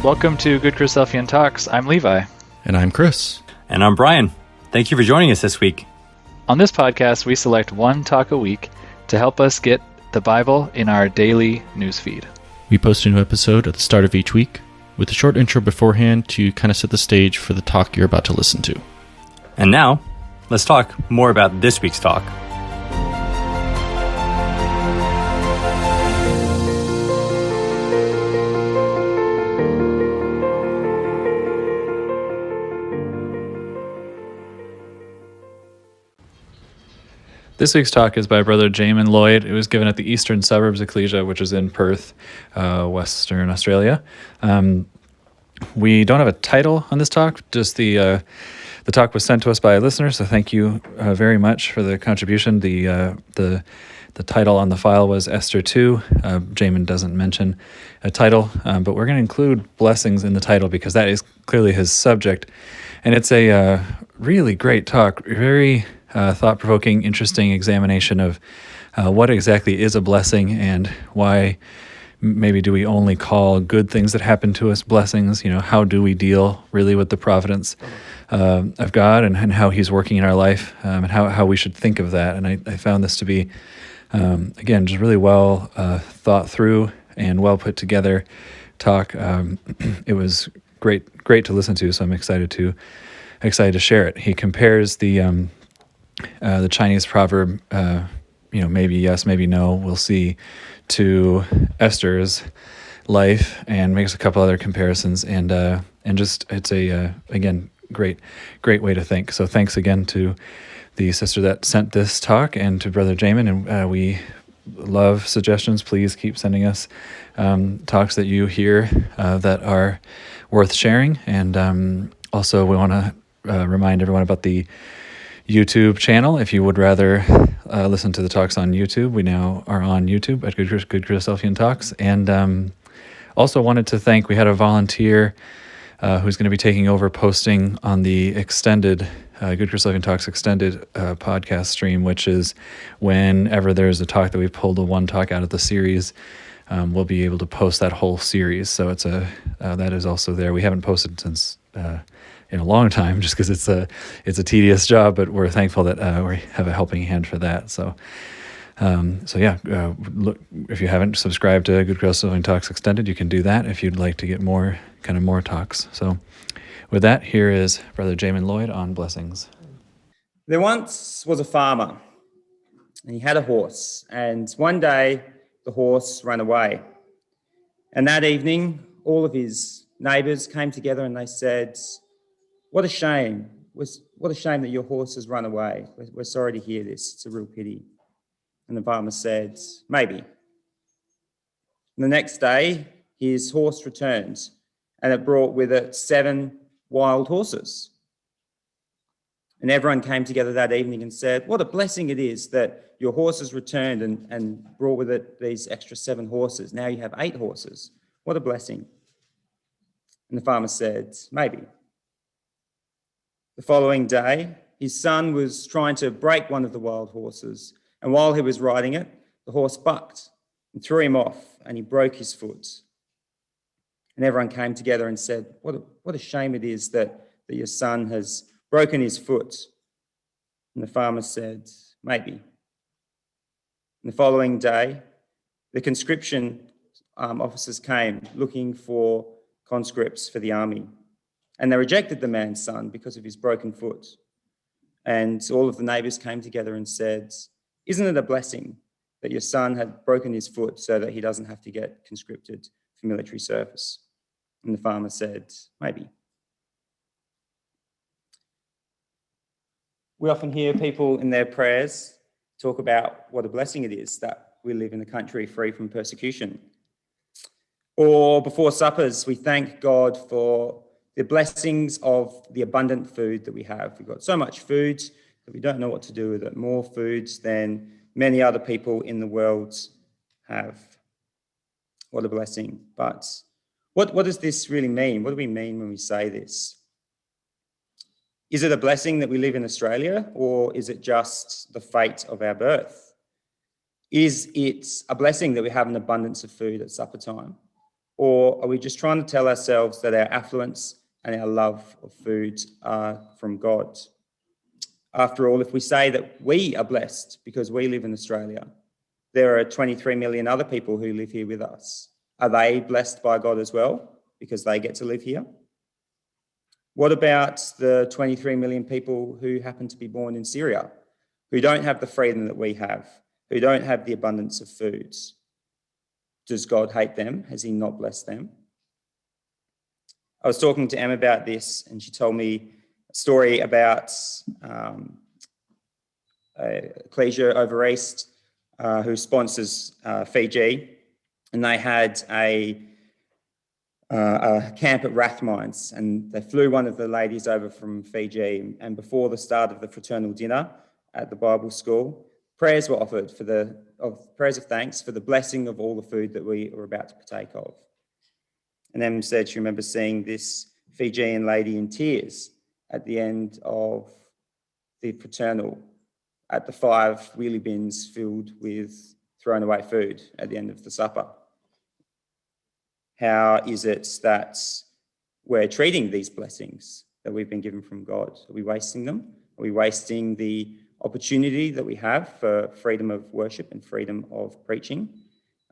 Welcome to GoodChristadelphianTalks. I'm Levi. And I'm Chris. And I'm Brian. Thank you for joining us this week. On this podcast, we select one talk a week to help us get the Bible in our daily newsfeed. We post a new episode at the start of each week with a short intro beforehand to kind of set the stage for the talk you're about to listen to. And now, let's talk more about this week's talk. This week's talk is by Brother Jamin Lloyd. It was given at the Eastern Suburbs Ecclesia, which is in Perth, Western Australia. We don't have a title on this talk, just the talk was sent to us by a listener, so thank you very much for the contribution. The title on the file was Esther 2. Jamin doesn't mention a title, but we're going to include blessings in the title because that is clearly his subject. And it's a really great talk, very thought-provoking, interesting examination of what exactly is a blessing and why maybe do we only call good things that happen to us blessings. You know, how do we deal really with the providence of God and how he's working in our life and how we should think of that. And I found this to be, again, just really well thought through and well put together talk. It was great to listen to, so I'm excited to share it. He compares the Chinese proverb, maybe yes, maybe no, we'll see, to Esther's life, and makes a couple other comparisons, and just it's again great way to think. So thanks again to the sister that sent this talk and to Brother Jamin, and we love suggestions. Please keep sending us talks that you hear that are worth sharing, and also we want to remind everyone about the YouTube channel. If you would rather listen to the talks on YouTube, we now are on YouTube at GoodChristadelphianTalks. And also wanted to thank, we had a volunteer who's going to be taking over posting on the extended Good Christadelphian Talks extended podcast stream, which is whenever there's a talk that we've pulled one talk out of the series, we'll be able to post that whole series. So it's that is also there. We haven't posted since in a long time, just because it's a tedious job, but we're thankful that we have a helping hand for that. So look, if you haven't subscribed to Good Christadelphian Talks Extended, you can do that if you'd like to get more talks. So with that, here is Brother Jamin Lloyd on blessings. There once was a farmer, and he had a horse, and one day the horse ran away. And that evening, all of his neighbours came together and they said, "What a shame. What a shame that your horse has run away. We're sorry to hear this. It's a real pity." And the farmer said, "Maybe." And the next day, his horse returned, and it brought with it 7 wild horses. And everyone came together that evening and said, "What a blessing it is that your horse has returned and brought with it these extra 7 horses. Now you have 8 horses. What a blessing." And the farmer said, "Maybe." The following day, his son was trying to break one of the wild horses, and while he was riding it, the horse bucked and threw him off, and he broke his foot. And everyone came together and said, what a shame it is that your son has broken his foot." And the farmer said, "Maybe." And the following day, the conscription officers came looking for conscripts for the army. And they rejected the man's son because of his broken foot. And all of the neighbours came together and said, "Isn't it a blessing that your son had broken his foot so that he doesn't have to get conscripted for military service?" And the farmer said, "Maybe." We often hear people in their prayers talk about what a blessing it is that we live in a country free from persecution. Or before suppers, we thank God for the blessings of the abundant food that we have. We've got so much food that we don't know what to do with it, more food than many other people in the world have. What a blessing. But what does this really mean? What do we mean when we say this? Is it a blessing that we live in Australia, or is it just the fate of our birth? Is it a blessing that we have an abundance of food at supper time? Or are we just trying to tell ourselves that our affluence and our love of food are from God? After all, if we say that we are blessed because we live in Australia, there are 23 million other people who live here with us. Are they blessed by God as well because they get to live here? What about the 23 million people who happen to be born in Syria, who don't have the freedom that we have, who don't have the abundance of foods? Does God hate them? Has he not blessed them? I was talking to Em about this, and she told me a story about Ecclesia over East who sponsors Fiji, and they had a camp at Rathmines, and they flew one of the ladies over from Fiji, and before the start of the fraternal dinner at the Bible school, prayers were offered prayers of thanks for the blessing of all the food that we were about to partake of. And Em said she remembers seeing this Fijian lady in tears at the end of the fraternal, at the 5 wheelie bins filled with thrown away food at the end of the supper. How is it that we're treating these blessings that we've been given from God? Are we wasting them? Are we wasting the opportunity that we have for freedom of worship and freedom of preaching?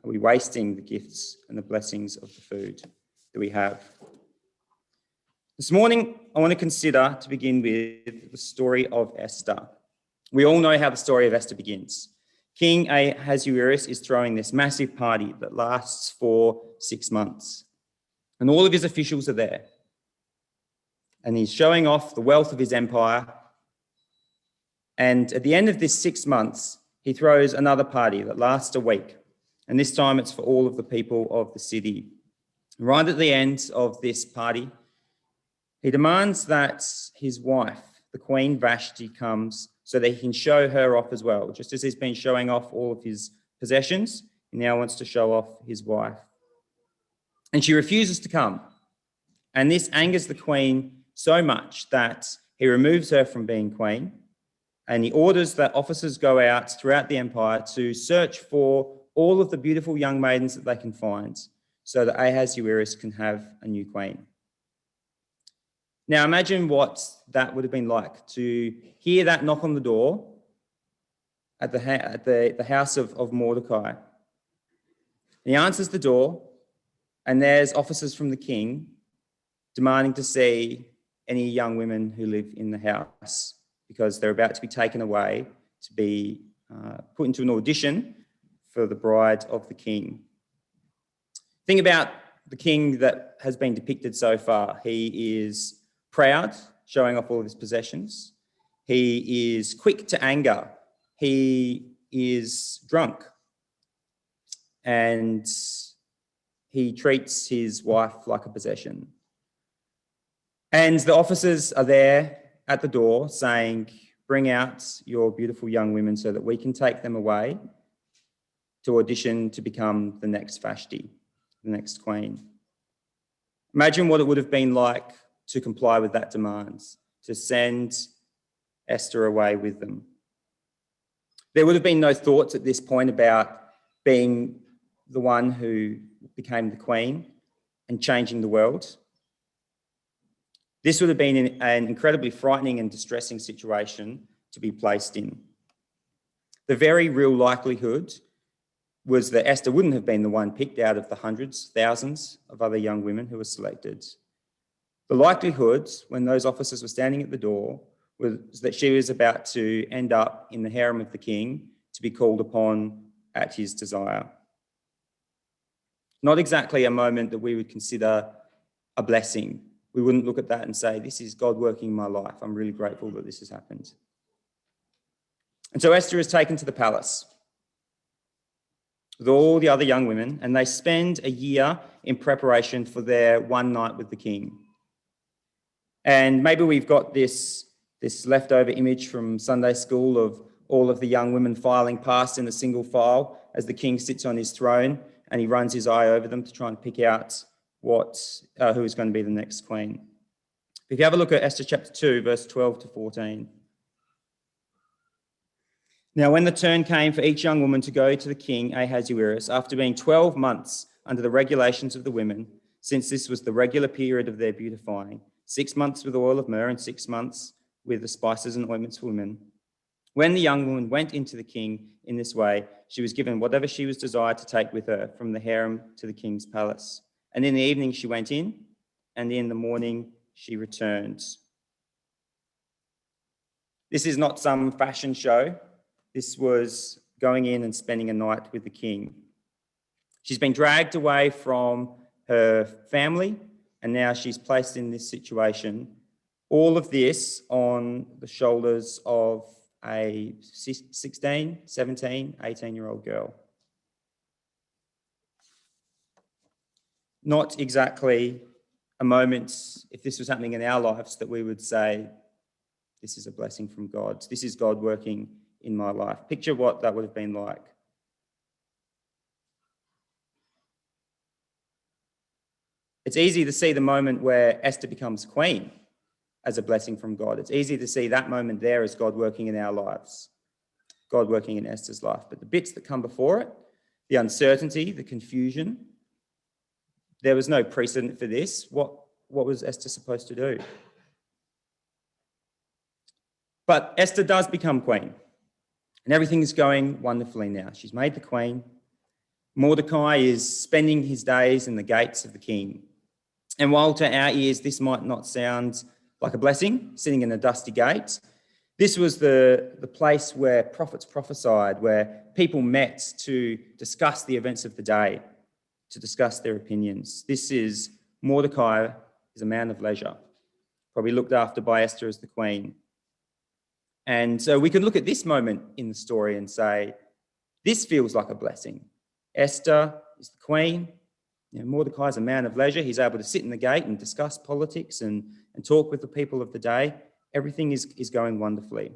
Are we wasting the gifts and the blessings of the food that we have? This morning, I want to consider, to begin with, the story of Esther. We all know how the story of Esther begins. King Ahasuerus is throwing this massive party that lasts for 6 months. And all of his officials are there. And he's showing off the wealth of his empire. And at the end of this 6 months, he throws another party that lasts a week. And this time it's for all of the people of the city. Right at the end of this party, he demands that his wife, the Queen Vashti, comes so that he can show her off as well. Just as he's been showing off all of his possessions, he now wants to show off his wife. And she refuses to come. And this angers the Queen so much that he removes her from being queen, and he orders that officers go out throughout the empire to search for all of the beautiful young maidens that they can find so that Ahasuerus can have a new queen. Now imagine what that would have been like to hear that knock on the door at the house of Mordecai. And he answers the door, and there's officers from the king demanding to see any young women who live in the house because they're about to be taken away to be put into an audition for the bride of the king. Think about the king that has been depicted so far. He is proud, showing off all of his possessions. He is quick to anger. He is drunk. And he treats his wife like a possession. And the officers are there at the door saying, bring out your beautiful young women so that we can take them away to audition to become the next Vashti, the next queen. Imagine what it would have been like to comply with that demand, to send Esther away with them. There would have been no thoughts at this point about being the one who became the queen and changing the world. This would have been an incredibly frightening and distressing situation to be placed in. The very real likelihood was that Esther wouldn't have been the one picked out of the hundreds, thousands of other young women who were selected. The likelihood, when those officers were standing at the door, was that she was about to end up in the harem of the king to be called upon at his desire. Not exactly a moment that we would consider a blessing. We wouldn't look at that and say, this is God working in my life. I'm really grateful that this has happened. And so Esther is taken to the palace with all the other young women, and they spend a year in preparation for their one night with the king. And maybe we've got this leftover image from Sunday school of all of the young women filing past in a single file as the king sits on his throne and he runs his eye over them to try and pick out who is going to be the next queen. If you have a look at Esther chapter 2, verse 12 to 14. Now, when the turn came for each young woman to go to the king Ahasuerus, after being 12 months under the regulations of the women, since this was the regular period of their beautifying, 6 months with oil of myrrh and 6 months with the spices and ointments for women. When the young woman went into the king in this way, she was given whatever she was desired to take with her from the harem to the king's palace. And in the evening she went in, and in the morning she returned. This is not some fashion show. This was going in and spending a night with the king. She's been dragged away from her family, and now she's placed in this situation. All of this on the shoulders of a 16, 17, 18-year-old girl. Not exactly a moment, if this was happening in our lives, that we would say, this is a blessing from God. This is God working in my life. Picture what that would have been like. It's easy to see the moment where Esther becomes queen as a blessing from God. It's easy to see that moment there as God working in our lives, God working in Esther's life. But the bits that come before it, the uncertainty, the confusion, there was no precedent for this. What was Esther supposed to do? But Esther does become queen, and everything is going wonderfully now. She's made the queen. Mordecai is spending his days in the gates of the king. And while to our ears this might not sound like a blessing, sitting in a dusty gate, this was the place where prophets prophesied, where people met to discuss the events of the day, to discuss their opinions. This is Mordecai is a man of leisure, probably looked after by Esther as the queen. And so we can look at this moment in the story and say, this feels like a blessing. Esther is the queen. Mordecai is a man of leisure. He's able to sit in the gate and discuss politics and talk with the people of the day. Everything is going wonderfully.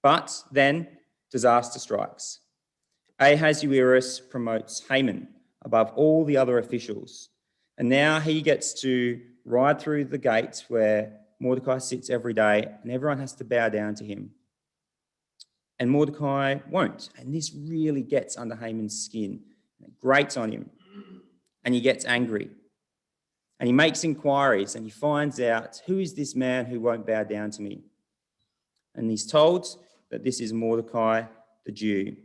But then disaster strikes. Ahasuerus promotes Haman above all the other officials. And now he gets to ride through the gates where Mordecai sits every day, and everyone has to bow down to him. And Mordecai won't. And this really gets under Haman's skin. It grates on him. And he gets angry. And he makes inquiries, and he finds out, who is this man who won't bow down to me? And he's told that this is Mordecai the Jew.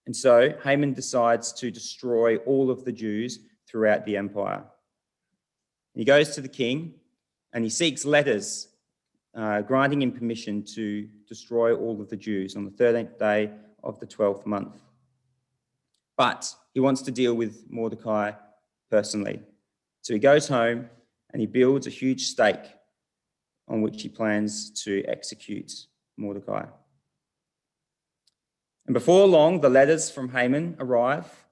And so Haman decides to destroy all of the Jews throughout the empire. He goes to the king, and he seeks letters granting him permission to destroy all of the Jews on the 13th day of the 12th month. But he wants to deal with Mordecai personally. So he goes home and he builds a huge stake on which he plans to execute Mordecai. And before long, the letters from Haman arrive,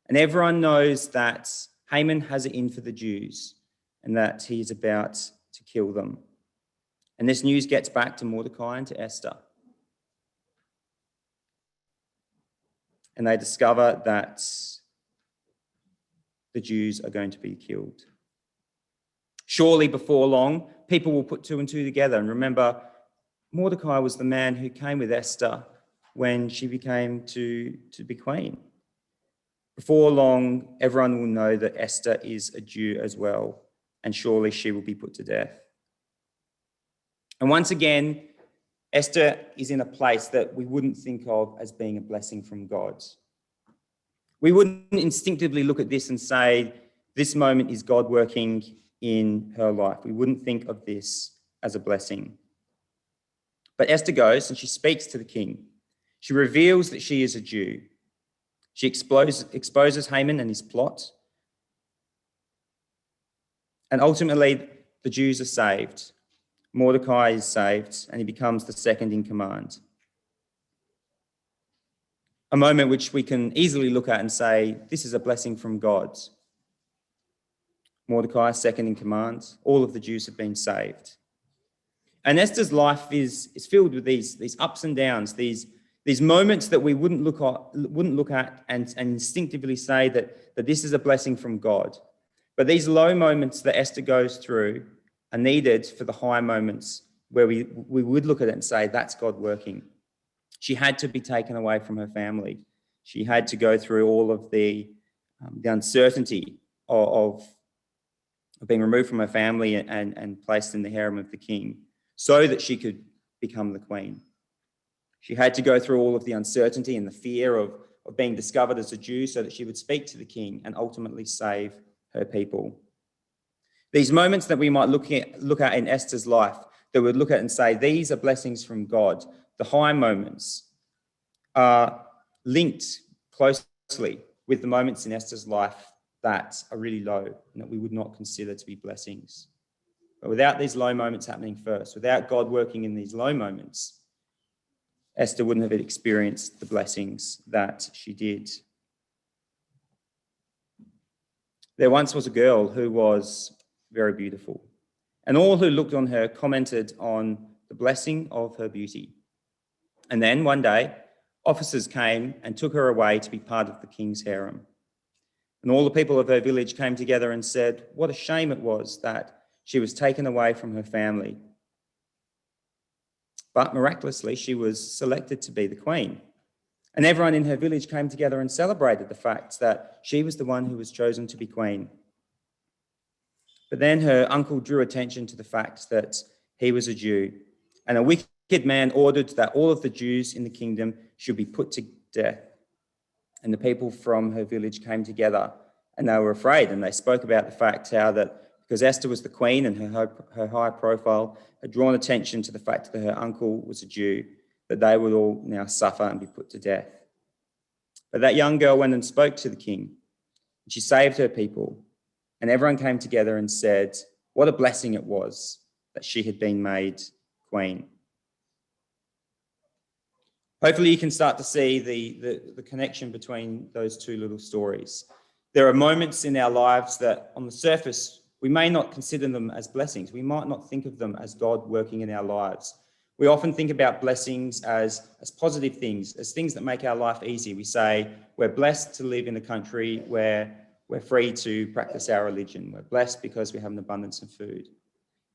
and everyone knows that Haman has it in for the Jews and that he is about to kill them. And this news gets back to Mordecai and to Esther. And they discover that the Jews are going to be killed. Surely before long, people will put two and two together and remember Mordecai was the man who came with Esther when she became to be queen. Before long, everyone will know that Esther is a Jew as well, and surely she will be put to death. And once again, Esther is in a place that we wouldn't think of as being a blessing from God. We wouldn't instinctively look at this and say, this moment is God working in her life. We wouldn't think of this as a blessing. But Esther goes and she speaks to the king. She reveals that she is a Jew. She exposes Haman and his plot. And ultimately, the Jews are saved. Mordecai is saved, and he becomes the second in command. A moment which we can easily look at and say, this is a blessing from God. Mordecai, second in command. All of the Jews have been saved. And Esther's life is filled with these ups and downs, these moments that we wouldn't look at and instinctively say that this is a blessing from God. But these low moments that Esther goes through are needed for the high moments where we would look at it and say, that's God working. She had to be taken away from her family. She had to go through all of the the uncertainty of being removed from her family and placed in the harem of the king so that she could become the queen. She had to go through all of the uncertainty and the fear of being discovered as a Jew so that she would speak to the king and ultimately save her people. These moments that we might look at in Esther's life, that we'd look at and say, these are blessings from God. The high moments are linked closely with the moments in Esther's life that are really low and that we would not consider to be blessings. But without these low moments happening first, without God working in these low moments, Esther wouldn't have experienced the blessings that she did. There once was a girl who was very beautiful, and all who looked on her commented on the blessing of her beauty. And then one day, officers came and took her away to be part of the king's harem. And all the people of her village came together and said, what a shame it was that she was taken away from her family. But miraculously, she was selected to be the queen. And everyone in her village came together and celebrated the fact that she was the one who was chosen to be queen. But then her uncle drew attention to the fact that he was a Jew, and a wicked man ordered that all of the Jews in the kingdom should be put to death. And the people from her village came together and they were afraid, and they spoke about the fact how that because Esther was the queen and her high profile had drawn attention to the fact that her uncle was a Jew, that they would all now suffer and be put to death. But that young girl went and spoke to the king. She saved her people, and everyone came together and said what a blessing it was that she had been made queen. Hopefully you can start to see the connection between those two little stories. There are moments in our lives that on the surface, we may not consider them as blessings. We might not think of them as God working in our lives. We often think about blessings as positive things, as things that make our life easy. We say we're blessed to live in a country where we're free to practice our religion. We're blessed because we have an abundance of food.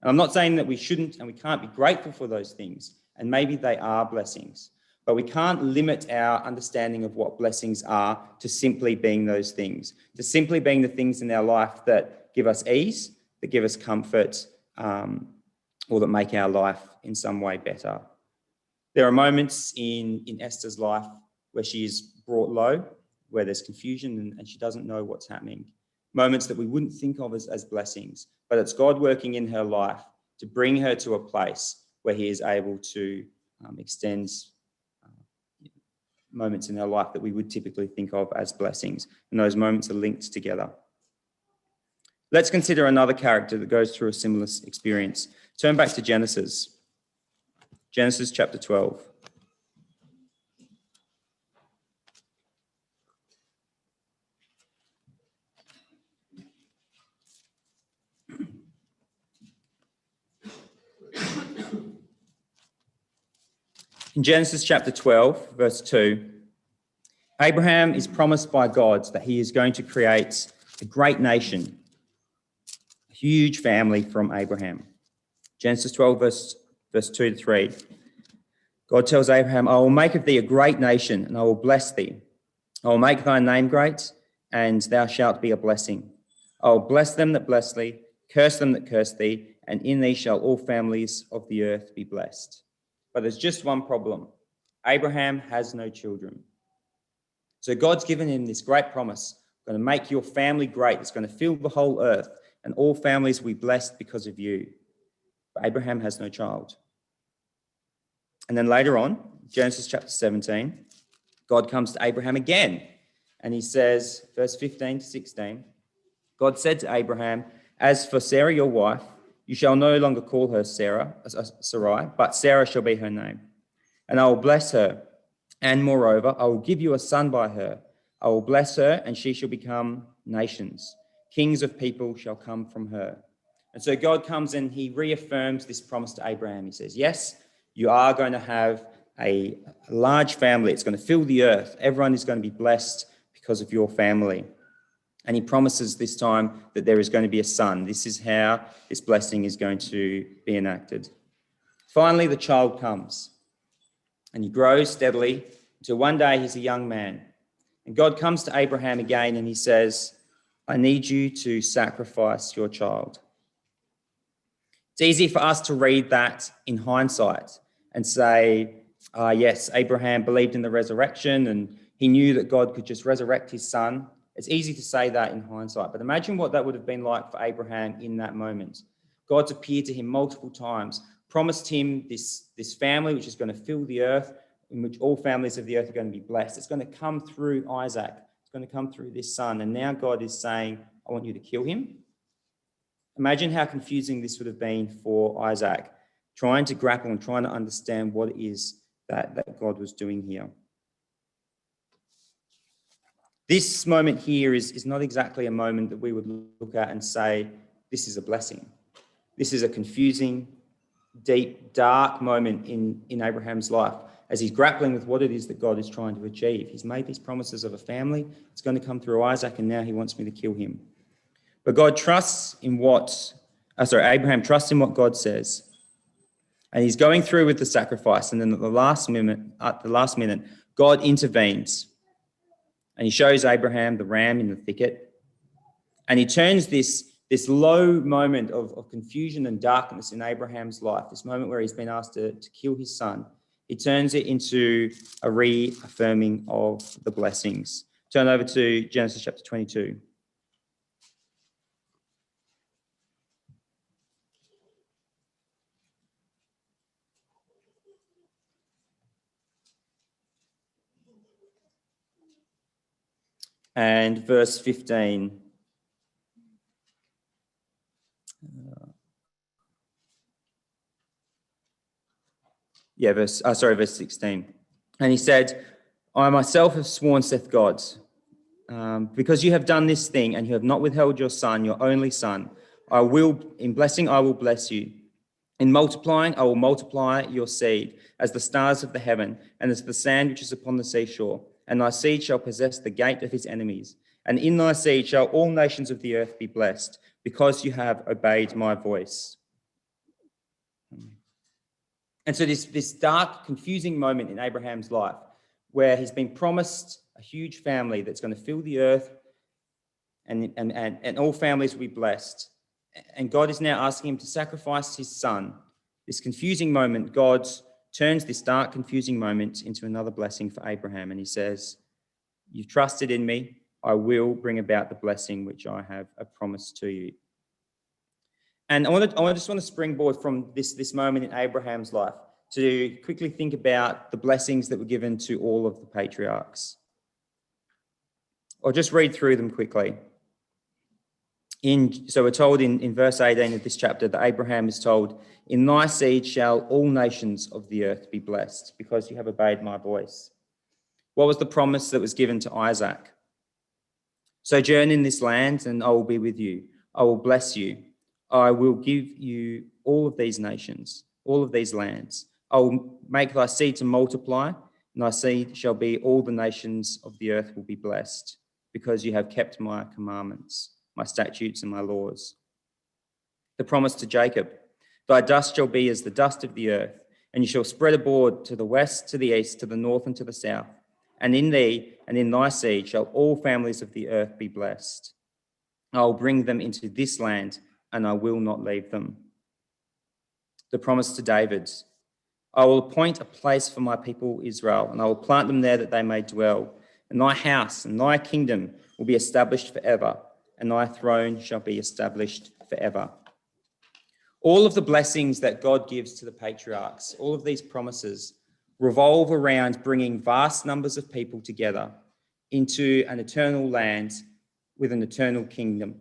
And I'm not saying that we shouldn't and we can't be grateful for those things, and maybe they are blessings. But we can't limit our understanding of what blessings are to simply being those things, to simply being the things in our life that give us ease, that give us comfort, or that make our life in some way better. There are moments in Esther's life where she is brought low, where there's confusion and she doesn't know what's happening. Moments that we wouldn't think of as blessings, but it's God working in her life to bring her to a place where he is able to extend moments in our life that we would typically think of as blessings. And those moments are linked together. Let's consider another character that goes through a similar experience. Turn back to Genesis. Genesis chapter 12. In Genesis chapter 12, verse 2, Abraham is promised by God that he is going to create a great nation, a huge family from Abraham. Genesis 12, verse 2 to 3. God tells Abraham, I will make of thee a great nation, and I will bless thee. I will make thy name great, and thou shalt be a blessing. I will bless them that bless thee, curse them that curse thee, and in thee shall all families of the earth be blessed. But there's just one problem. Abraham has no children. So God's given him this great promise, I'm going to make your family great. It's going to fill the whole earth, and all families will be blessed because of you. But Abraham has no child. And then later on, Genesis chapter 17, God comes to Abraham again, and he says, verse 15 to 16, God said to Abraham, as for Sarah your wife, you shall no longer call her Sarai, but Sarah shall be her name. And I will bless her, and moreover, I will give you a son by her. I will bless her, and she shall become nations. Kings of people shall come from her. And so God comes and he reaffirms this promise to Abraham. He says, yes, you are going to have a large family. It's going to fill the earth. Everyone is going to be blessed because of your family. And he promises this time that there is going to be a son. This is how this blessing is going to be enacted. Finally, the child comes, and he grows steadily until one day he's a young man. And God comes to Abraham again and he says, I need you to sacrifice your child. It's easy for us to read that in hindsight and say, yes, Abraham believed in the resurrection and he knew that God could just resurrect his son. It's easy to say that in hindsight, but imagine what that would have been like for Abraham in that moment. God's appeared to him multiple times, promised him this family which is going to fill the earth, in which all families of the earth are going to be blessed. It's going to come through Isaac. It's going to come through this son. And now God is saying, I want you to kill him. Imagine how confusing this would have been for Isaac, trying to grapple and trying to understand what it is that God was doing here. This moment here is not exactly a moment that we would look at and say, this is a blessing. This is a confusing, deep, dark moment in Abraham's life as he's grappling with what it is that God is trying to achieve. He's made these promises of a family. It's going to come through Isaac, and now he wants me to kill him. But Abraham trusts in what God says. And he's going through with the sacrifice. And then at the last minute, God intervenes. And he shows Abraham the ram in the thicket. And he turns this low moment of confusion and darkness in Abraham's life, this moment where he's been asked to kill his son, he turns it into a reaffirming of the blessings. Turn over to Genesis chapter 22. And verse 15. Verse 16. And he said, I myself have sworn, saith God, because you have done this thing and you have not withheld your son, your only son, in blessing I will bless you. In multiplying, I will multiply your seed as the stars of the heaven and as the sand which is upon the seashore. And thy seed shall possess the gate of his enemies. And in thy seed shall all nations of the earth be blessed, because you have obeyed my voice. And so this dark, confusing moment in Abraham's life, where he's been promised a huge family that's going to fill the earth and all families will be blessed. And God is now asking him to sacrifice his son. This confusing moment, God turns this dark, confusing moment into another blessing for Abraham. And he says, you've trusted in me. I will bring about the blessing which I have promised to you. And I just want to springboard from this moment in Abraham's life to quickly think about the blessings that were given to all of the patriarchs. I'll just read through them quickly. So we're told in verse 18 of this chapter that Abraham is told, in thy seed shall all nations of the earth be blessed, because you have obeyed my voice. What was the promise that was given to Isaac? Sojourn in this land, and I will be with you. I will bless you. I will give you all of these nations, all of these lands. I will make thy seed to multiply, and thy seed shall be all the nations of the earth will be blessed, because you have kept my commandments, my statutes and my laws. The promise to Jacob, thy dust shall be as the dust of the earth, and you shall spread abroad to the west, to the east, to the north, and to the south. And in thee and in thy seed shall all families of the earth be blessed. I will bring them into this land, and I will not leave them. The promise to David, I will appoint a place for my people Israel, and I will plant them there that they may dwell. And thy house and thy kingdom will be established forever, and thy throne shall be established forever. All of the blessings that God gives to the patriarchs, all of these promises, revolve around bringing vast numbers of people together into an eternal land with an eternal kingdom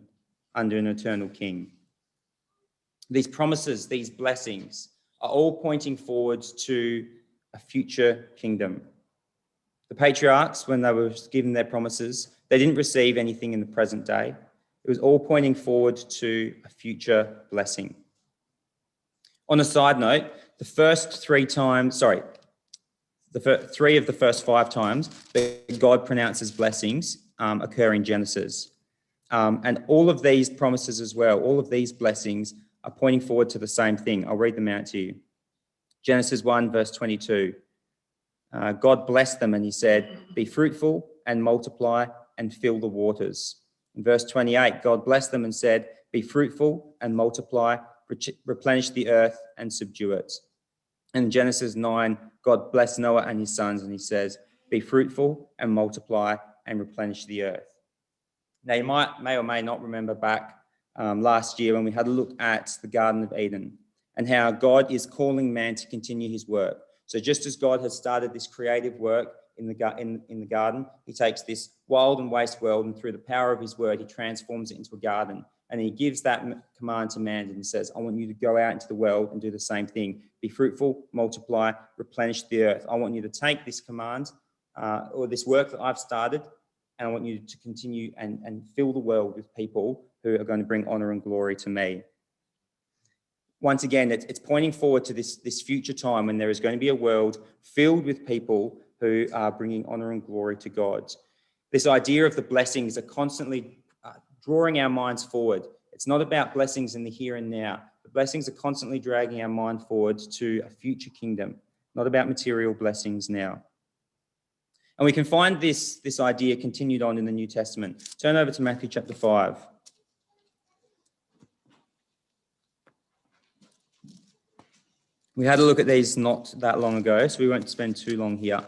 under an eternal king. These promises, these blessings, are all pointing forwards to a future kingdom. The patriarchs, when they were given their promises, they didn't receive anything in the present day. It was all pointing forward to a future blessing. On a side note, three of the first 5 times that God pronounces blessings occur in Genesis. And all of these promises as well, all of these blessings are pointing forward to the same thing. I'll read them out to you. Genesis 1, verse 22. God blessed them and he said, be fruitful and multiply and fill the waters. In verse 28, God blessed them and said, be fruitful and multiply, replenish the earth and subdue it. In Genesis 9, God blessed Noah and his sons, and he says, be fruitful and multiply and replenish the earth. Now, you may or may not remember back last year when we had a look at the Garden of Eden and how God is calling man to continue his work. So just as God has started this creative work in the garden, he takes this wild and waste world, and through the power of his word, he transforms it into a garden. And he gives that command to man, and he says, I want you to go out into the world and do the same thing. Be fruitful, multiply, replenish the earth. I want you to take this command or this work that I've started, and I want you to continue and fill the world with people who are going to bring honor and glory to me. Once again, it's pointing forward to this future time when there is going to be a world filled with people who are bringing honor and glory to God. This idea of the blessings are constantly drawing our minds forward. It's not about blessings in the here and now. The blessings are constantly dragging our mind forward to a future kingdom, not about material blessings now. And we can find this idea continued on in the New Testament. Turn over to Matthew chapter 5. We had a look at these not that long ago, so we won't spend too long here.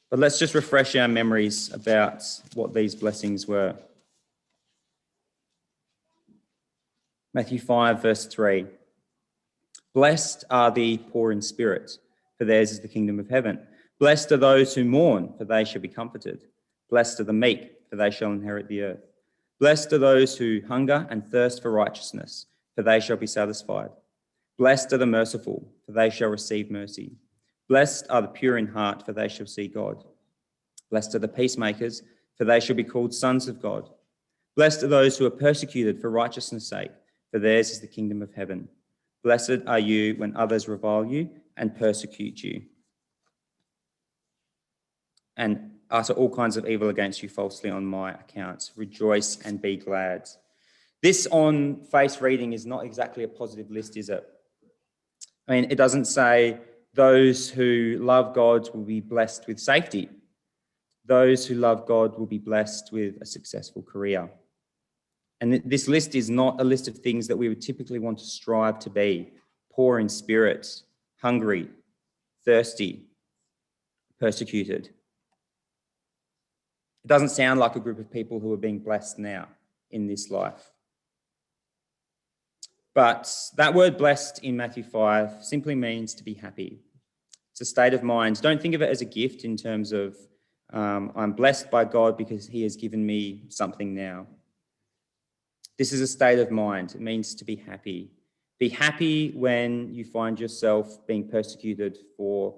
But let's just refresh our memories about what these blessings were. Matthew 5, verse 3. Blessed are the poor in spirit, for theirs is the kingdom of heaven. Blessed are those who mourn, for they shall be comforted. Blessed are the meek, for they shall inherit the earth. Blessed are those who hunger and thirst for righteousness, for they shall be satisfied. Blessed are the merciful, for they shall receive mercy. Blessed are the pure in heart, for they shall see God. Blessed are the peacemakers, for they shall be called sons of God. Blessed are those who are persecuted for righteousness' sake, for theirs is the kingdom of heaven. Blessed are you when others revile you and persecute you and utter all kinds of evil against you falsely on my account. Rejoice and be glad. This on face reading is not exactly a positive list, is it? I mean, it doesn't say those who love God will be blessed with safety. Those who love God will be blessed with a successful career. And this list is not a list of things that we would typically want to strive to be. Poor in spirit, hungry, thirsty, persecuted. It doesn't sound like a group of people who are being blessed now in this life. But that word blessed in Matthew 5 simply means to be happy. It's a state of mind. Don't think of it as a gift in terms of I'm blessed by God because he has given me something now. This is a state of mind. It means to be happy. Be happy when you find yourself being persecuted for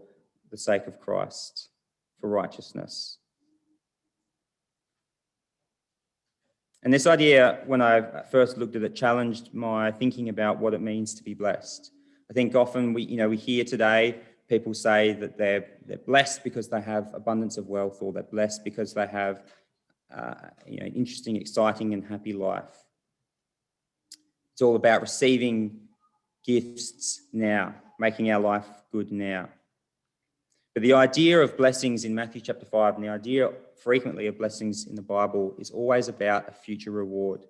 the sake of Christ, for righteousness. And this idea, when I first looked at it, challenged my thinking about what it means to be blessed. I think often we hear today people say that they're blessed because they have abundance of wealth, or they're blessed because they have interesting, exciting, and happy life. It's all about receiving gifts now, making our life good now. But the idea of blessings in Matthew chapter 5 and the idea frequently of blessings in the Bible is always about a future reward.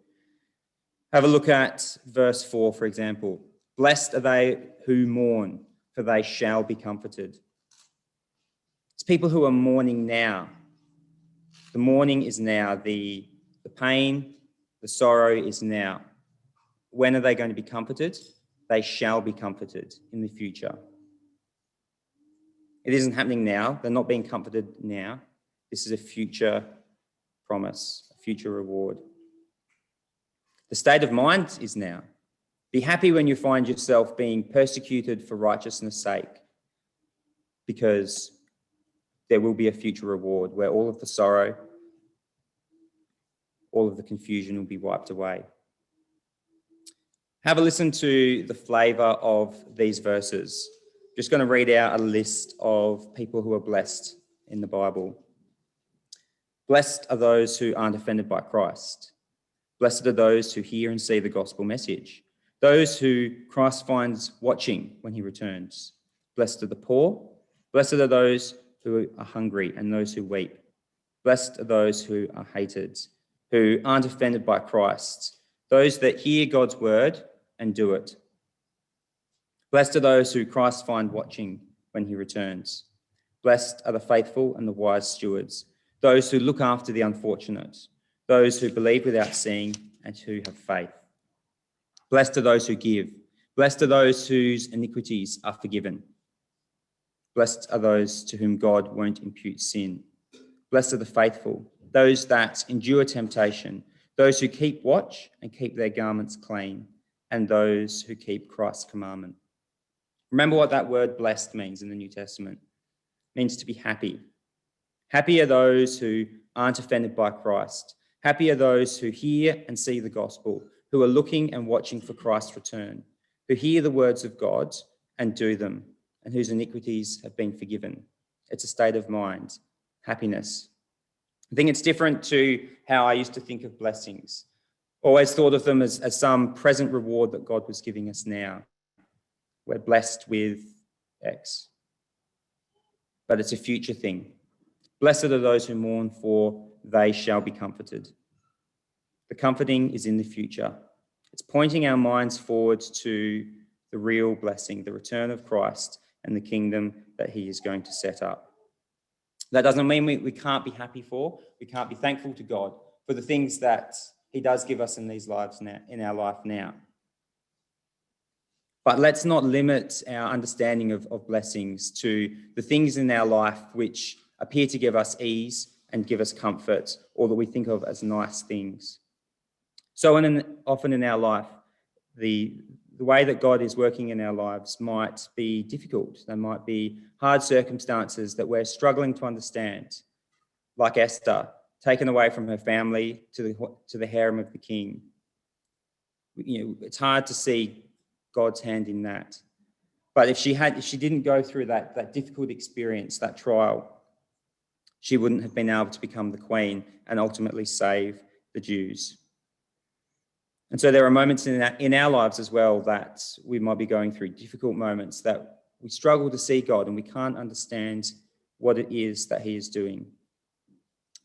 Have a look at verse 4, for example. Blessed are they who mourn, for they shall be comforted. It's people who are mourning now. The mourning is now. The pain, the sorrow is now. When are they going to be comforted? They shall be comforted in the future. It isn't happening now. They're not being comforted now. This is a future promise, a future reward. The state of mind is now. Be happy when you find yourself being persecuted for righteousness' sake, because there will be a future reward where all of the sorrow, all of the confusion will be wiped away. Have a listen to the flavour of these verses. Just going to read out a list of people who are blessed in the Bible. Blessed are those who aren't offended by Christ. Blessed are those who hear and see the gospel message. Those who Christ finds watching when he returns. Blessed are the poor. Blessed are those who are hungry and those who weep. Blessed are those who are hated, who aren't offended by Christ, those that hear God's word and do it. Blessed are those who Christ find watching when he returns. Blessed are the faithful and the wise stewards, those who look after the unfortunate, those who believe without seeing and who have faith. Blessed are those who give. Blessed are those whose iniquities are forgiven. Blessed are those to whom God won't impute sin. Blessed are the faithful, those that endure temptation, those who keep watch and keep their garments clean, and those who keep Christ's commandment. Remember what that word blessed means in the New Testament. It means to be happy. Happy are those who aren't offended by Christ. Happy are those who hear and see the gospel, who are looking and watching for Christ's return, who hear the words of God and do them, and whose iniquities have been forgiven. It's a state of mind, happiness. I think it's different to how I used to think of blessings. Always thought of them as some present reward that God was giving us now. We're blessed with X. But it's a future thing. Blessed are those who mourn, for they shall be comforted. The comforting is in the future. It's pointing our minds forward to the real blessing, the return of Christ and the kingdom that he is going to set up. That doesn't mean we can't be happy for, we can't be thankful to God for the things that he does give us in these lives now, in our life now. But let's not limit our understanding of blessings to the things in our life which appear to give us ease and give us comfort, or that we think of as nice things. So often in our life, the way that God is working in our lives might be difficult. There might be hard circumstances that we're struggling to understand, like Esther, taken away from her family to the harem of the king. It's hard to see God's hand in that. But if she didn't go through that difficult experience, that trial, she wouldn't have been able to become the queen and ultimately save the Jews. And so there are moments in our lives as well that we might be going through, difficult moments that we struggle to see God and we can't understand what it is that he is doing.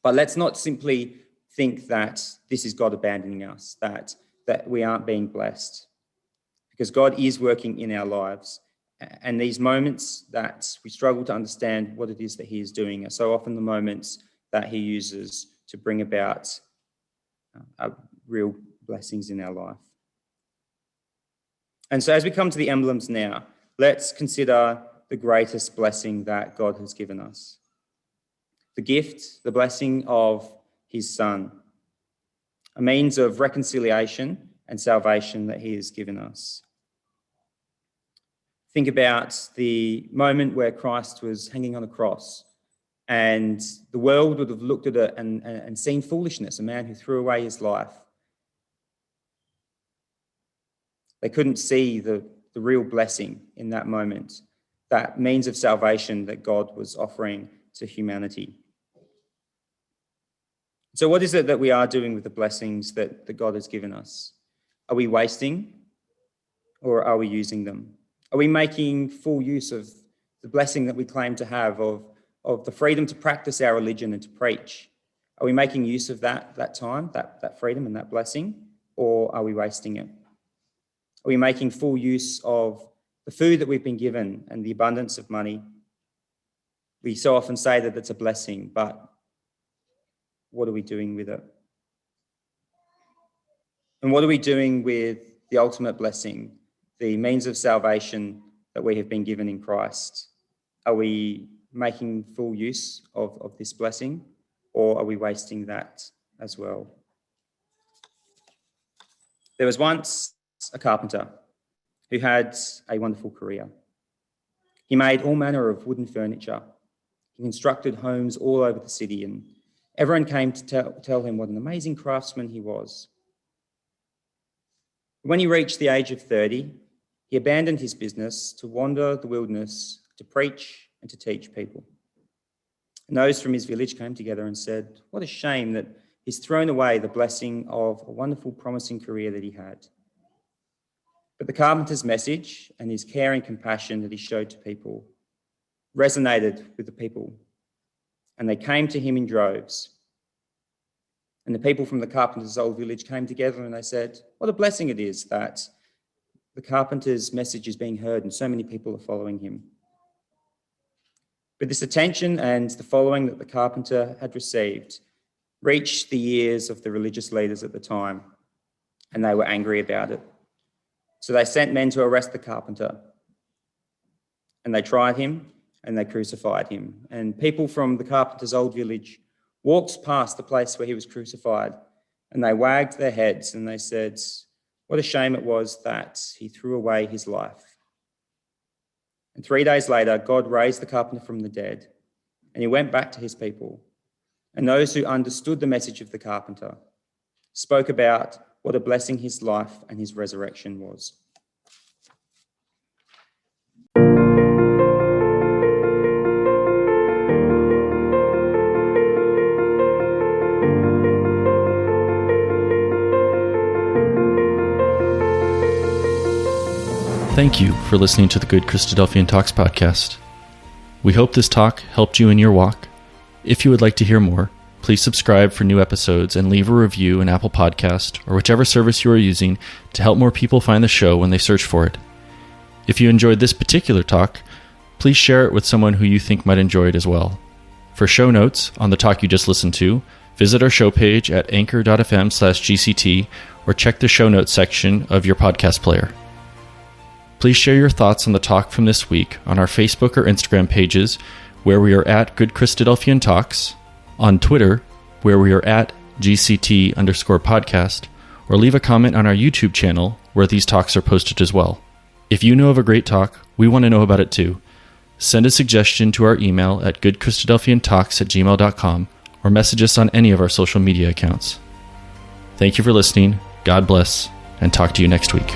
But let's not simply think that this is God abandoning us, that we aren't being blessed, because God is working in our lives. And these moments that we struggle to understand what it is that he is doing are so often the moments that he uses to bring about real blessings in our life. And so as we come to the emblems now, let's consider the greatest blessing that God has given us. The gift, the blessing of his Son, a means of reconciliation and salvation that he has given us. Think about the moment where Christ was hanging on a cross and the world would have looked at it and seen foolishness, a man who threw away his life. They couldn't see the real blessing in that moment, that means of salvation that God was offering to humanity. So what is it that we are doing with the blessings that God has given us? Are we wasting or are we using them? Are we making full use of the blessing that we claim to have of the freedom to practice our religion and to preach? Are we making use of that time, that freedom and that blessing, or are we wasting it? Are we making full use of the food that we've been given and the abundance of money? We so often say that it's a blessing, but what are we doing with it? And what are we doing with the ultimate blessing, the means of salvation that we have been given in Christ? Are we making full use of this blessing, or are we wasting that as well? There was once a carpenter who had a wonderful career. He made all manner of wooden furniture. He constructed homes all over the city, and everyone came to tell him what an amazing craftsman he was. When he reached the age of 30, he abandoned his business to wander the wilderness, to preach and to teach people. And those from his village came together and said, "What a shame that he's thrown away the blessing of a wonderful, promising career that he had." But the carpenter's message and his care and compassion that he showed to people resonated with the people. and they came to him in droves. And the people from the carpenter's old village came together and they said, what a blessing it is that the carpenter's message is being heard and so many people are following him. But this attention and the following that the carpenter had received reached the ears of the religious leaders at the time, and they were angry about it. So they sent men to arrest the carpenter, and they tried him and they crucified him. And people from the carpenter's old village walked past the place where he was crucified, and they wagged their heads and they said, what a shame it was that he threw away his life. And 3 days later, God raised the carpenter from the dead, and he went back to his people. And those who understood the message of the carpenter spoke about what a blessing his life and his resurrection was. Thank you for listening to the Good Christadelphian Talks podcast. We hope this talk helped you in your walk. If you would like to hear more, please subscribe for new episodes and leave a review in Apple Podcast or whichever service you are using to help more people find the show when they search for it. If you enjoyed this particular talk, please share it with someone who you think might enjoy it as well. For show notes on the talk you just listened to, visit our show page at anchor.fm/GCT or check the show notes section of your podcast player. Please share your thoughts on the talk from this week on our Facebook or Instagram pages, where we are at GoodChristadelphianTalks, on Twitter, where we are at GCT_podcast, or leave a comment on our YouTube channel, where these talks are posted as well. If you know of a great talk, we want to know about it too. Send a suggestion to our email at goodchristadelphiantalks@gmail.com, or message us on any of our social media accounts. Thank you for listening, God bless, and talk to you next week.